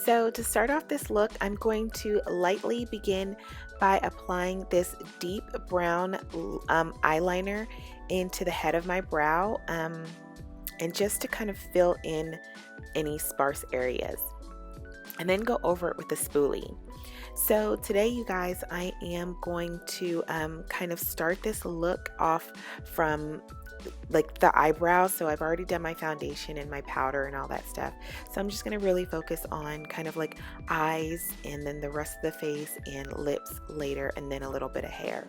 So to start off this look, I'm going to lightly begin by applying this deep brown eyeliner into the head of my brow, and just to kind of fill in any sparse areas, and then go over it with a spoolie. So today, you guys, I am going to kind of start this look off from like the eyebrows. So I've already done my foundation and my powder and all that stuff, so I'm just going to really focus on kind of like eyes and then the rest of the face and lips later, and then a little bit of hair.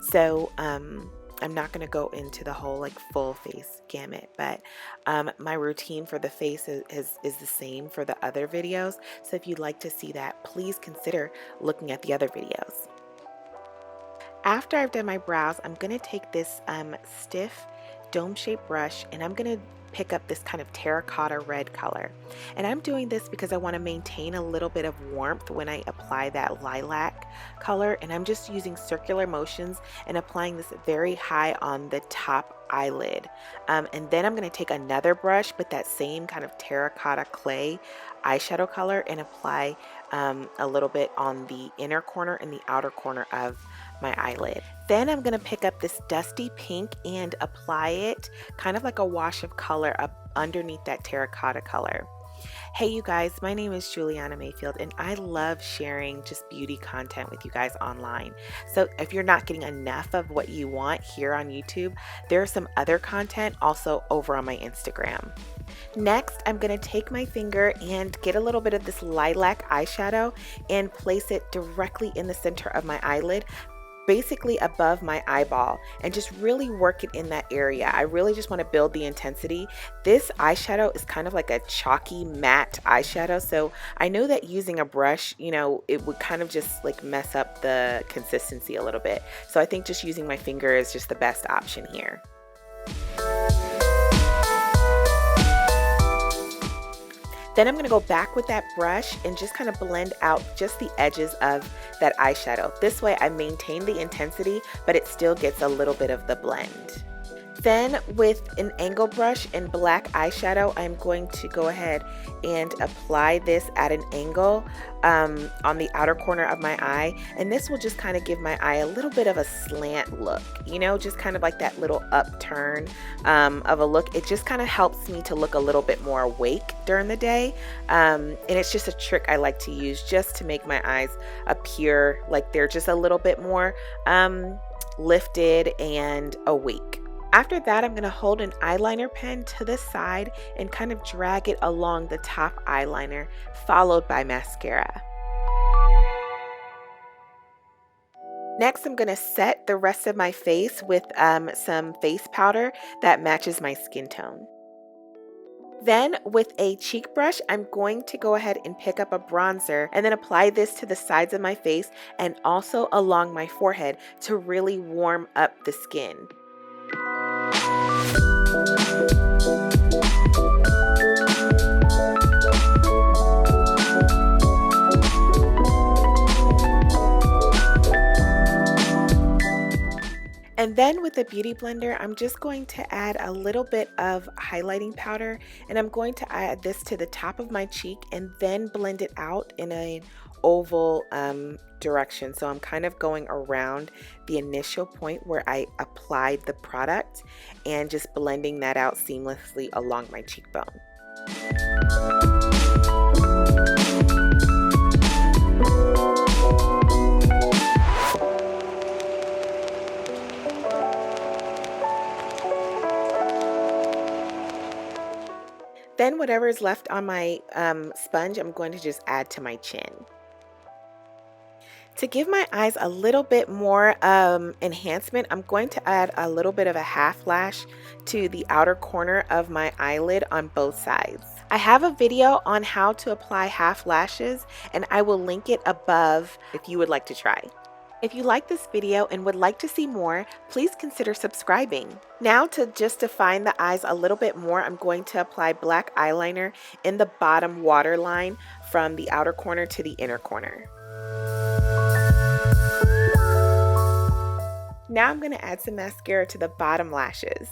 So I'm not going to go into the whole like full face gamut, but my routine for the face is the same for the other videos. So if you'd like to see that, please consider looking at the other videos. After I've done my brows, I'm going to take this stiff dome-shaped brush, and I'm going to pick up this kind of terracotta red color. And I'm doing this because I want to maintain a little bit of warmth when I apply that lilac color, and I'm just using circular motions and applying this very high on the top eyelid. And then I'm going to take another brush, but that same kind of terracotta clay eyeshadow color, and apply a little bit on the inner corner and the outer corner of my eyelid. Then I'm going to pick up this dusty pink and apply it kind of like a wash of color up underneath that terracotta color. Hey you guys, my name is Juliana Mayfield, and I love sharing just beauty content with you guys online. So if you're not getting enough of what you want here on YouTube, there's some other content also over on my Instagram. Next, I'm going to take my finger and get a little bit of this lilac eyeshadow and place it directly in the center of my eyelid, basically above my eyeball, and just really work it in that area. I really just want to build the intensity. This eyeshadow is kind of like a chalky matte eyeshadow, so I know that using a brush, you know, it would kind of just like mess up the consistency a little bit. So I think just using my finger is just the best option here. Then I'm going to go back with that brush and just kind of blend out just the edges of that eyeshadow. This way I maintain the intensity, but it still gets a little bit of the blend. Then with an angle brush and black eyeshadow, I'm going to go ahead and apply this at an angle on the outer corner of my eye, and this will just kind of give my eye a little bit of a slant look, you know, just kind of like that little upturn of a look. It just kind of helps me to look a little bit more awake during the day, and it's just a trick I like to use just to make my eyes appear like they're just a little bit more lifted and awake. After that, I'm going to hold an eyeliner pen to the side and kind of drag it along the top eyeliner, followed by mascara. Next, I'm going to set the rest of my face with some face powder that matches my skin tone. Then with a cheek brush, I'm going to go ahead and pick up a bronzer and then apply this to the sides of my face and also along my forehead to really warm up the skin. And then with the beauty blender, I'm just going to add a little bit of highlighting powder, and I'm going to add this to the top of my cheek and then blend it out in an oval direction. So I'm kind of going around the initial point where I applied the product and just blending that out seamlessly along my cheekbone. Then whatever is left on my sponge, I'm going to just add to my chin. To give my eyes a little bit more enhancement, I'm going to add a little bit of a half lash to the outer corner of my eyelid on both sides. I have a video on how to apply half lashes, and I will link it above if you would like to try. If you like this video and would like to see more, please consider subscribing. Now to just define the eyes a little bit more, I'm going to apply black eyeliner in the bottom waterline from the outer corner to the inner corner. Now I'm going to add some mascara to the bottom lashes.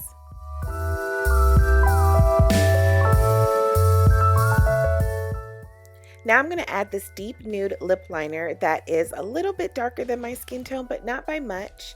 Now I'm going to add this deep nude lip liner that is a little bit darker than my skin tone, but not by much.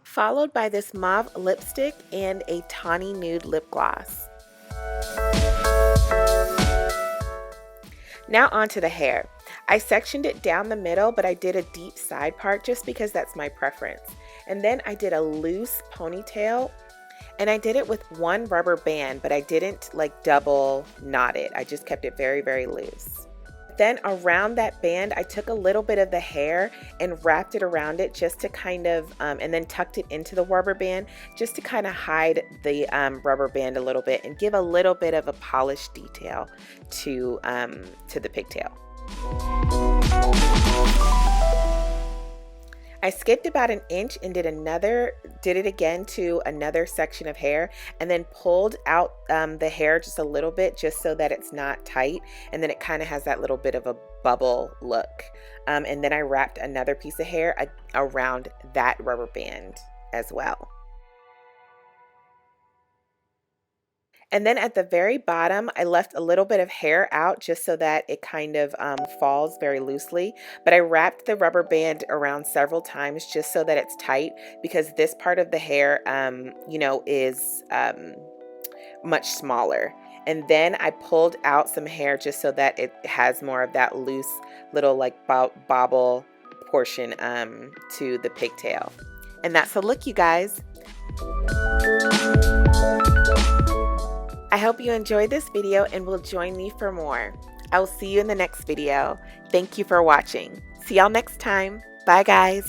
Followed by this mauve lipstick and a Tawny nude lip gloss. Now onto the hair. I sectioned it down the middle, but I did a deep side part just because that's my preference. And then I did a loose ponytail, and I did it with one rubber band, but I didn't like double knot it. I just kept it very, very loose. Then around that band, I took a little bit of the hair and wrapped it around it just to kind of, and then tucked it into the rubber band just to kind of hide the rubber band a little bit and give a little bit of a polished detail to the pigtail. I skipped about an inch and did it again to another section of hair, and then pulled out the hair just a little bit just so that it's not tight, and then it kind of has that little bit of a bubble look. And then I wrapped another piece of hair around that rubber band as well. And then at the very bottom, I left a little bit of hair out just so that it kind of falls very loosely. But I wrapped the rubber band around several times just so that it's tight, because this part of the hair, you know, is much smaller. And then I pulled out some hair just so that it has more of that loose little like bobble portion to the pigtail. And that's the look, you guys. I hope you enjoyed this video and will join me for more. I will see you in the next video. Thank you for watching. See y'all next time. Bye, guys.